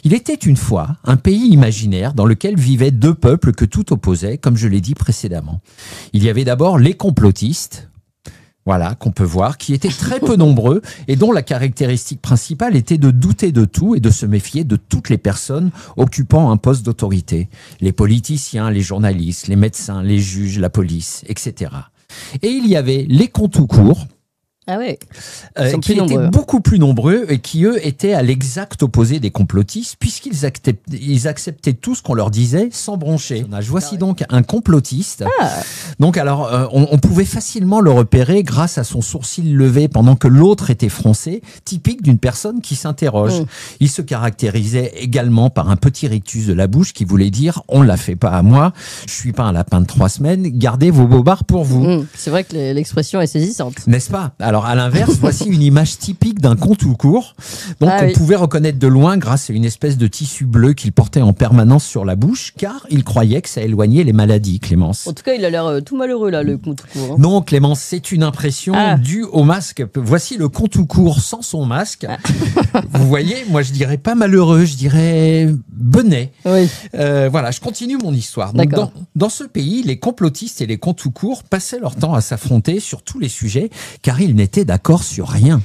Il était une fois un pays imaginaire dans lequel vivaient deux peuples que tout opposait, comme je l'ai dit précédemment. Il y avait d'abord les complotistes, voilà, qu'on peut voir, qui étaient très peu nombreux et dont la caractéristique principale était de douter de tout et de se méfier de toutes les personnes occupant un poste d'autorité. Les politiciens, les journalistes, les médecins, les juges, la police, etc. Et il y avait les cons tout court, Ah ouais. qui étaient beaucoup plus nombreux et qui, eux, étaient à l'exact opposé des complotistes, puisqu'ils acceptaient tout ce qu'on leur disait sans broncher. Voici donc un complotiste. Donc, alors, on pouvait facilement le repérer grâce à son sourcil levé pendant que l'autre était froncé, typique d'une personne qui s'interroge. Il se caractérisait également par un petit rictus de la bouche qui voulait dire « on ne la fait pas à moi, je suis pas un lapin de 3 semaines, gardez vos bobards pour vous ». C'est vrai que l'expression est saisissante. N'est-ce pas ? Alors, à l'inverse, voici une image typique d'un con tout court. Donc, on pouvait reconnaître de loin grâce à une espèce de tissu bleu qu'il portait en permanence sur la bouche, car il croyait que ça éloignait les maladies, Clémence. En tout cas, il a l'air tout malheureux, là, le con tout court. Hein. Non, Clémence, c'est une impression due au masque. Voici le con tout court sans son masque. Vous voyez, moi, je dirais pas malheureux, je dirais benet. Oui. Voilà, je continue mon histoire. Donc, dans ce pays, les complotistes et les cons tout court passaient leur temps à s'affronter sur tous les sujets, car ils n'étaient d'accord sur rien.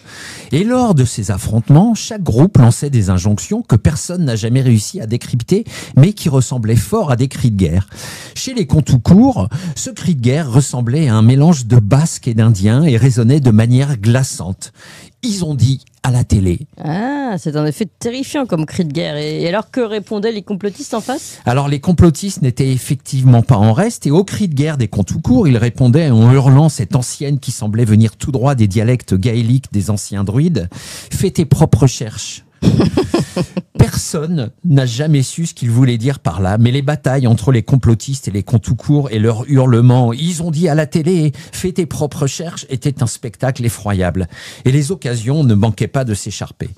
Et lors de ces affrontements, chaque groupe lançait des injonctions que personne n'a jamais réussi à décrypter, mais qui ressemblaient fort à des cris de guerre. Chez les cons tout court, ce cri de guerre ressemblait à un mélange de basque et d'indien et résonnait de manière glaçante. Ils ont dit à la télé. Ah, c'est en effet terrifiant comme cri de guerre. Et alors, que répondaient les complotistes en face ? Alors, les complotistes n'étaient effectivement pas en reste, et au cri de guerre des cons tout court, ils répondaient en hurlant cette ancienne qui semblait venir tout droit des dialectes gaéliques des anciens druides. Fais tes propres recherches. Personne n'a jamais su ce qu'il voulait dire par là, mais les batailles entre les complotistes et les cons tout court et leurs hurlements, ils ont dit à la télé, fais tes propres recherches, était un spectacle effroyable. Et les occasions ne manquaient pas de s'écharper.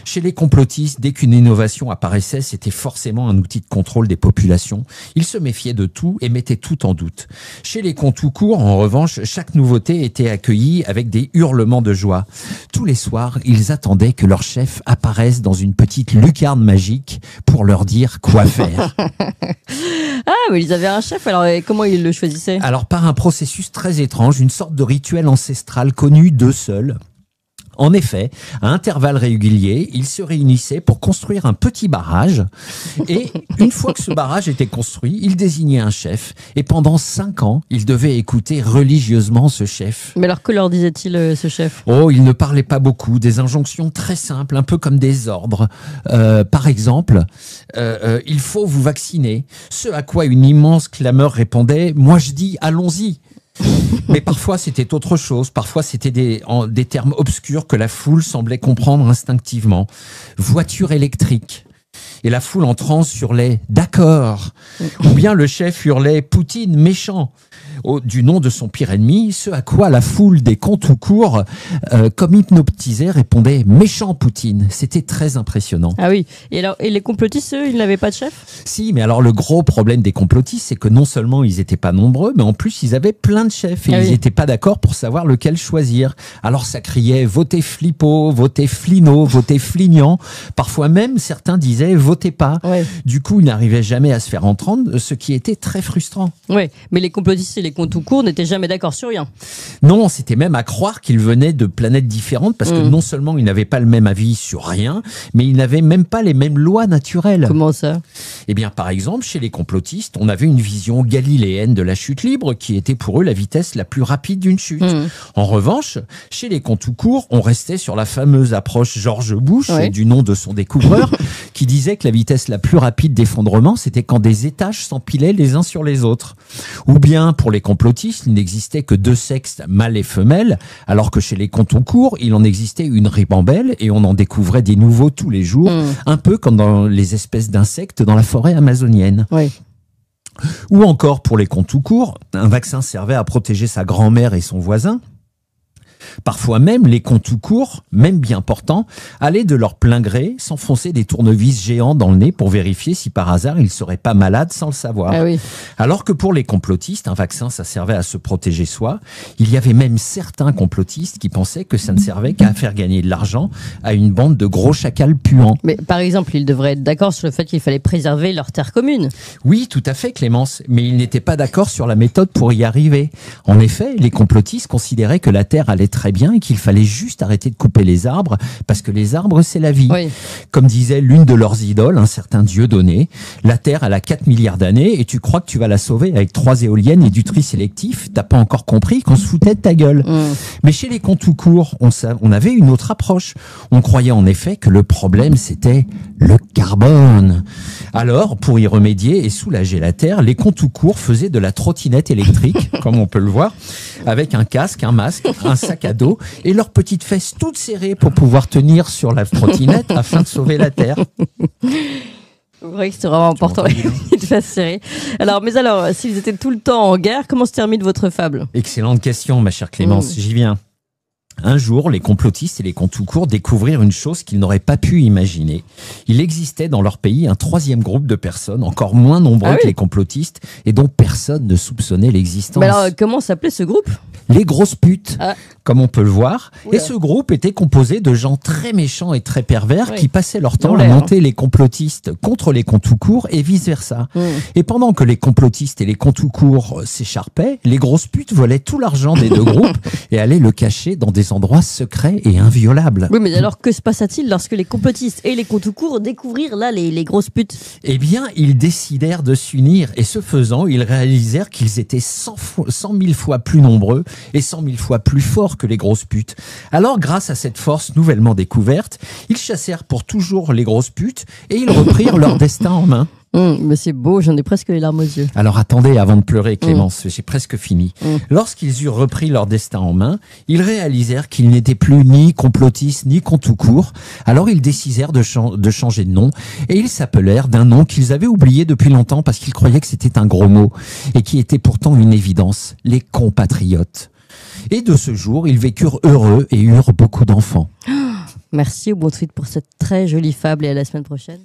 Chez les complotistes, dès qu'une innovation apparaissait, c'était forcément un outil de contrôle des populations. Ils se méfiaient de tout et mettaient tout en doute. Chez les cons tout court, en revanche, chaque nouveauté était accueillie avec des hurlements de joie. Tous les soirs, ils attendaient que leur chef apparaisse dans une petite lucarne magique pour leur dire quoi faire. Ah, mais ils avaient un chef, alors comment ils le choisissaient ? Alors, par un processus très étrange, une sorte de rituel ancestral connu d'eux seuls. En effet, à intervalles réguliers, ils se réunissaient pour construire un petit barrage. Et une fois que ce barrage était construit, ils désignaient un chef. Et pendant 5 ans, ils devaient écouter religieusement ce chef. Mais alors, que leur disait-il, ce chef ? Oh, il ne parlait pas beaucoup. Des injonctions très simples, un peu comme des ordres. Par exemple, il faut vous vacciner. Ce à quoi une immense clameur répondait « Moi je dis, allons-y ». Mais parfois c'était autre chose, parfois c'était des termes obscurs que la foule semblait comprendre instinctivement. Voiture électrique. Et la foule en transe hurlait « D'accord ». Ou bien le chef hurlait « Poutine méchant ». Du nom de son pire ennemi, ce à quoi la foule des cons tout court, comme hypnotisés, répondait « Méchant Poutine ». C'était très impressionnant. Ah oui, et les complotistes, eux, ils n'avaient pas de chef ? Si, mais alors le gros problème des complotistes, c'est que non seulement ils n'étaient pas nombreux, mais en plus ils avaient plein de chefs et ils n'étaient pas d'accord pour savoir lequel choisir. Alors ça criait « Votez Flippo »,« Votez Flino »,« Votez Flignant ». Parfois même, certains disaient « Votez pas ». Du coup, ils n'arrivaient jamais à se faire entendre, ce qui était très frustrant. Oui, mais les complotistes et les cons tout court n'étaient jamais d'accord sur rien. Non, c'était même à croire qu'ils venaient de planètes différentes parce que non seulement ils n'avaient pas le même avis sur rien, mais ils n'avaient même pas les mêmes lois naturelles. Comment ça ? Eh bien, par exemple, chez les complotistes, on avait une vision galiléenne de la chute libre qui était pour eux la vitesse la plus rapide d'une chute. En revanche, chez les cons tout court, on restait sur la fameuse approche George Bush, du nom de son découvreur, qui disait que la vitesse la plus rapide d'effondrement, c'était quand des étages s'empilaient les uns sur les autres. Ou bien, pour les complotistes, il n'existait que 2 sexes, mâles et femelles, alors que chez les cons tout court, il en existait une ribambelle et on en découvrait des nouveaux tous les jours, un peu comme dans les espèces d'insectes dans la forêt amazonienne. Ou encore, pour les cons tout court, un vaccin servait à protéger sa grand-mère et son voisin. Parfois même, les cons tout court, même bien portants, allaient de leur plein gré s'enfoncer des tournevis géants dans le nez pour vérifier si par hasard ils ne seraient pas malades sans le savoir. Ah oui. Alors que pour les complotistes, un vaccin, ça servait à se protéger soi. Il y avait même certains complotistes qui pensaient que ça ne servait qu'à faire gagner de l'argent à une bande de gros chacals puants. Mais par exemple, ils devraient être d'accord sur le fait qu'il fallait préserver leur terre commune. Oui, tout à fait, Clémence, mais ils n'étaient pas d'accord sur la méthode pour y arriver. En effet, les complotistes considéraient que la Terre allait très bien et qu'il fallait juste arrêter de couper les arbres, parce que les arbres, c'est la vie. Oui. Comme disait l'une de leurs idoles, un certain Dieudonné, la Terre, elle a 4 milliards d'années et tu crois que tu vas la sauver avec 3 éoliennes et du tri sélectif. T'as pas encore compris qu'on se foutait de ta gueule. Mais chez les cons tout court, on avait une autre approche. On croyait en effet que le problème, c'était le carbone. Alors, pour y remédier et soulager la Terre, les cons tout court faisaient de la trottinette électrique, comme on peut le voir, avec un casque, un masque, un sac à dos et leurs petites fesses toutes serrées pour pouvoir tenir sur la trottinette afin de sauver la Terre. C'est vrai que c'est vraiment important de faire serrer. Alors, s'ils étaient tout le temps en guerre, comment se termine votre fable? Excellente question, ma chère Clémence. J'y viens. Un jour, les complotistes et les cons tout court découvrirent une chose qu'ils n'auraient pas pu imaginer. Il existait dans leur pays un troisième groupe de personnes, encore moins nombreux que les complotistes, et dont personne ne soupçonnait l'existence. Mais alors, comment s'appelait ce groupe? Les grosses putes, comme on peut le voir. Oula. Et ce groupe était composé de gens très méchants et très pervers qui passaient leur temps à l'air, monter les complotistes contre les cons tout court et vice-versa. Et pendant que les complotistes et les cons tout court s'écharpaient, les grosses putes volaient tout l'argent des deux groupes et allaient le cacher dans des endroits secrets et inviolables. Oui, mais alors que se passa-t-il lorsque les complotistes et les cons tout court découvrirent là les grosses putes? Eh bien, ils décidèrent de s'unir et ce faisant, ils réalisèrent qu'ils étaient 100 000 fois plus nombreux et 100 000 fois plus forts que les grosses putes. Alors, grâce à cette force nouvellement découverte, ils chassèrent pour toujours les grosses putes et ils reprirent leur destin en main. Mais c'est beau, j'en ai presque les larmes aux yeux. Alors attendez avant de pleurer, Clémence, j'ai presque fini. Lorsqu'ils eurent repris leur destin en main, ils réalisèrent qu'ils n'étaient plus ni complotistes ni cons tout court. Alors ils décidèrent de changer de nom et ils s'appelèrent d'un nom qu'ils avaient oublié depuis longtemps parce qu'ils croyaient que c'était un gros mot et qui était pourtant une évidence, les compatriotes. Et de ce jour, ils vécurent heureux et eurent beaucoup d'enfants. Merci au bon tweet pour cette très jolie fable et à la semaine prochaine.